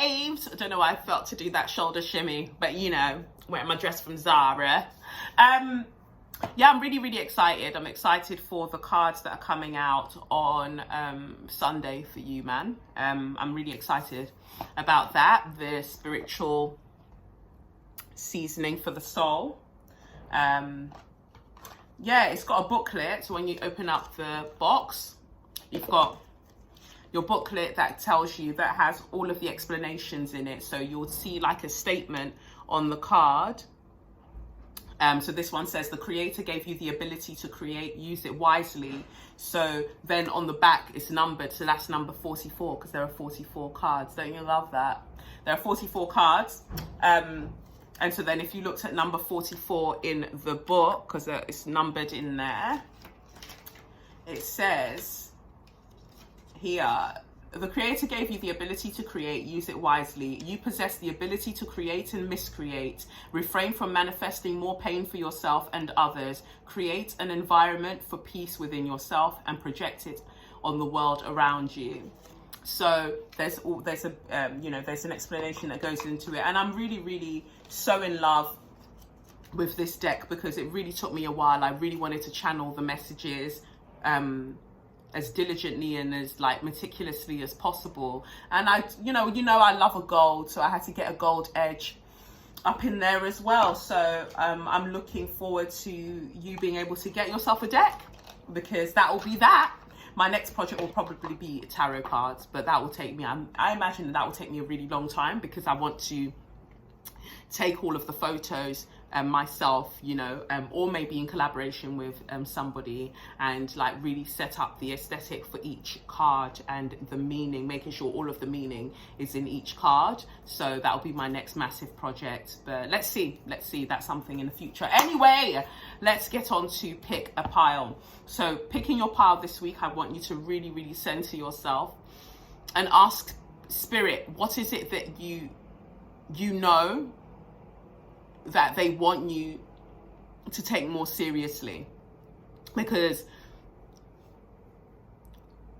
waves. I don't know why I felt to do that shoulder shimmy, but you know, wearing my dress from Zara. Yeah, I'm really, really excited. I'm excited for the cards that are coming out on Sunday for you, man. I'm really excited about that. The spiritual seasoning for the soul. Yeah, it's got a booklet. So when you open up the box, you've got your booklet that tells you, that has all of the explanations in it. So you'll see like a statement on the card. So this one says, the creator gave you the ability to create, use it wisely. So then on the back it's numbered, so that's number 44, because there are 44 cards. Don't you love that? There are 44 cards. And so then if you looked at number 44 in the book, because it's numbered in there, it says here, the creator gave you the ability to create, use it wisely. You possess the ability to create and miscreate. Refrain from manifesting more pain for yourself and others. Create an environment for peace within yourself and project it on the world around you. So there's an explanation that goes into it, and I'm really, really so in love with this deck, because it really took me a while. I really wanted to channel the messages as diligently and as like meticulously as possible. And I love a gold, so I had to get a gold edge up in there as well. So I'm looking forward to you being able to get yourself a deck, because that will be that. My next project will probably be tarot cards, but that will take me, I imagine that will take me a really long time, because I want to take all of the photos myself, or maybe in collaboration with somebody, and like really set up the aesthetic for each card and the meaning, making sure all of the meaning is in each card. So that'll be my next massive project, but let's see, that's something in the future. Anyway, let's get on to pick a pile. So picking your pile this week, I want you to really, really center yourself and ask Spirit, what is it that you know that they want you to take more seriously? Because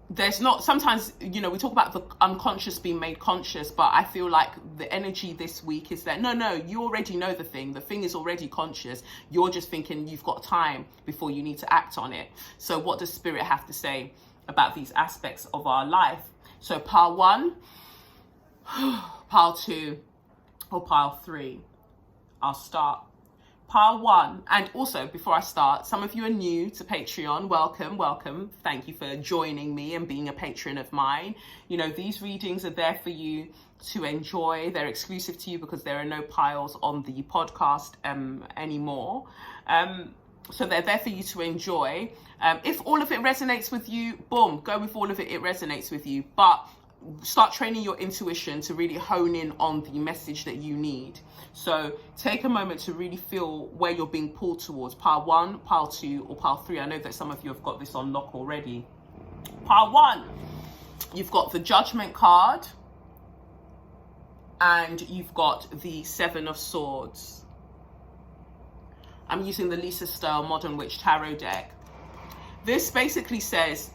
there's not, sometimes, we talk about the unconscious being made conscious, but I feel like the energy this week is that, no, you already know the thing is already conscious. You're just thinking you've got time before you need to act on it. So what does Spirit have to say about these aspects of our life? So pile 1, pile 2, or pile 3? I'll start. Pile 1. And also, before I start, some of you are new to Patreon. Welcome. Thank you for joining me and being a patron of mine. These readings are there for you to enjoy. They're exclusive to you because there are no piles on the podcast anymore. So they're there for you to enjoy. If all of it resonates with you, boom, go with all of it. It resonates with you. But start training your intuition to really hone in on the message that you need. So take a moment to really feel where you're being pulled towards. Pile 1, pile 2, or pile 3. I know that some of you have got this on lock already. Pile 1, you've got the Judgment card, and you've got the 7 of Swords. I'm using the Lisa Style Modern Witch Tarot deck. This basically says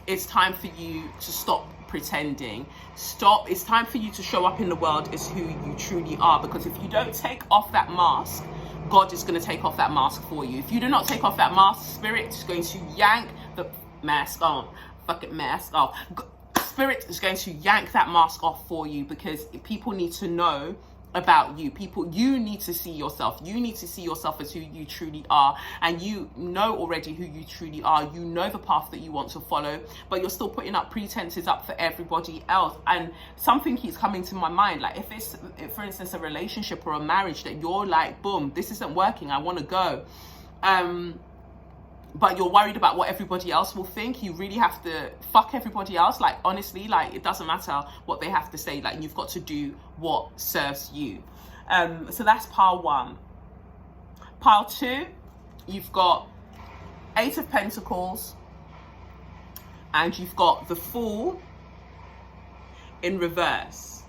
it's time for you to stop pretending. It's time for you to show up in the world as who you truly are, because if you don't take off that mask, God is going to take off that mask for you. If you do not take off that mask, Spirit is going to yank the mask on. Fucking mask off. Spirit is going to yank that mask off for you, because people need to know about you. You need to see yourself. You need to see yourself as who you truly are. And you know already who you truly are. You know the path that you want to follow, but you're still putting up pretenses up for everybody else. And something keeps coming to my mind. Like if it's, for instance, a relationship or a marriage that you're like, boom, this isn't working, I want to go. But you're worried about what everybody else will think. You really have to fuck everybody else. Like, honestly, like, it doesn't matter what they have to say. Like, you've got to do what serves you. So that's pile 1. Pile 2, you've got 8 of Pentacles, and you've got the Fool in reverse.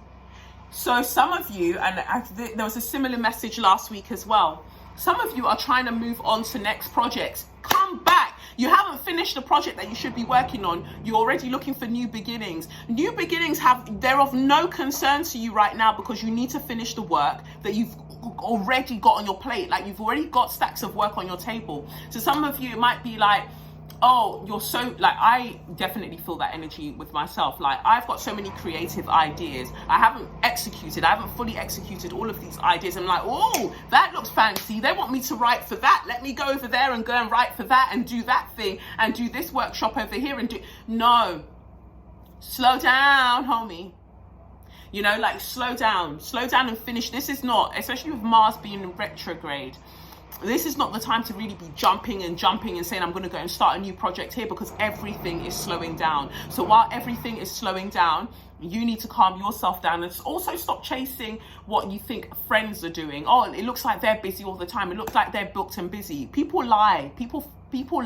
So some of you, and there was a similar message last week as well, some of you are trying to move on to next projects. Come back. You haven't finished the project that you should be working on. You're already looking for new beginnings. New beginnings they're of no concern to you right now because you need to finish the work that you've already got on your plate. Like, you've already got stacks of work on your table. So some of you, it might be like, oh, you're so, like, I definitely feel that energy with myself. Like, I've got so many creative ideas. I haven't fully executed all of these ideas. I'm like, oh, that looks fancy. They want me to write for that. Let me go over there and go and write for that and do that thing and do this workshop over here and do. No, slow down, homie. You know, like, slow down and finish. This is not, especially with Mars being in retrograde, this is not the time to really be jumping and saying, I'm going to go and start a new project here, because everything is slowing down. So while everything is slowing down, you need to calm yourself down and also stop chasing what you think friends are doing. Oh, it looks like they're busy all the time. It looks like they're booked and busy. People lie. People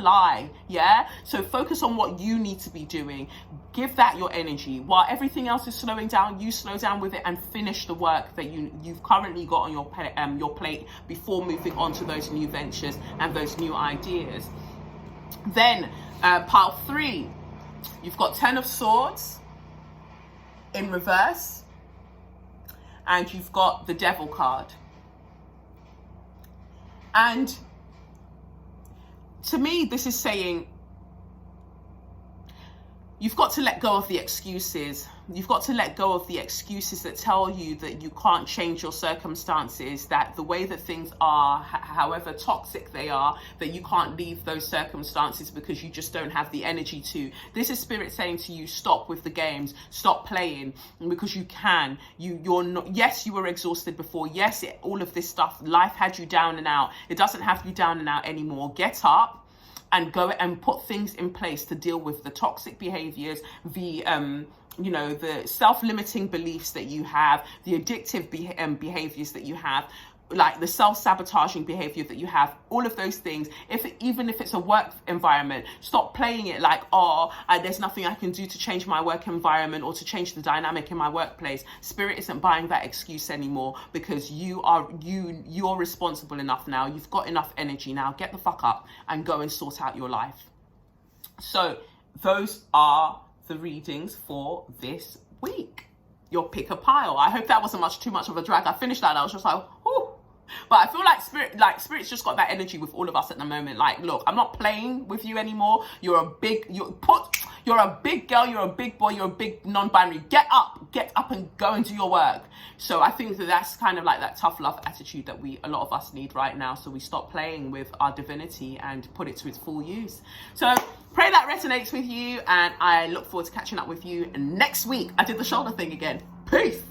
lie. Yeah. So focus on what you need to be doing. Give that your energy. While everything else is slowing down, you slow down with it and finish the work that you've currently got on your plate before moving on to those new ventures and those new ideas. Then pile 3, you've got 10 of Swords in reverse, and you've got the Devil card. And to me, this is saying you've got to let go of the excuses. You've got to let go of the excuses that tell you that you can't change your circumstances, that the way that things are, however toxic they are, that you can't leave those circumstances because you just don't have the energy to. This is Spirit saying to you, stop with the games, stop playing, because you can. You're not, yes, you were exhausted before. Yes, all of this stuff, life had you down and out. It doesn't have you down and out anymore. Get up and go and put things in place to deal with the toxic behaviors, the the self-limiting beliefs that you have, the addictive behaviors that you have, like the self-sabotaging behavior that you have, all of those things. Even if it's a work environment, stop playing it like, there's nothing I can do to change my work environment or to change the dynamic in my workplace. Spirit isn't buying that excuse anymore, because you're responsible enough now. You've got enough energy now. Get the fuck up and go and sort out your life. So those are the readings for this week. Your pick a pile. I hope that wasn't too much of a drag. I finished that, I was just like, whew. But I feel like Spirit's just got that energy with all of us at the moment. Like, look, I'm not playing with you anymore. You're a big girl, you're a big boy, you're a big non-binary. Get up and go and do your work. So I think that's kind of like that tough love attitude that a lot of us need right now. So we stop playing with our divinity and put it to its full use. So pray that resonates with you, and I look forward to catching up with you next week. I did the shoulder thing again. Peace.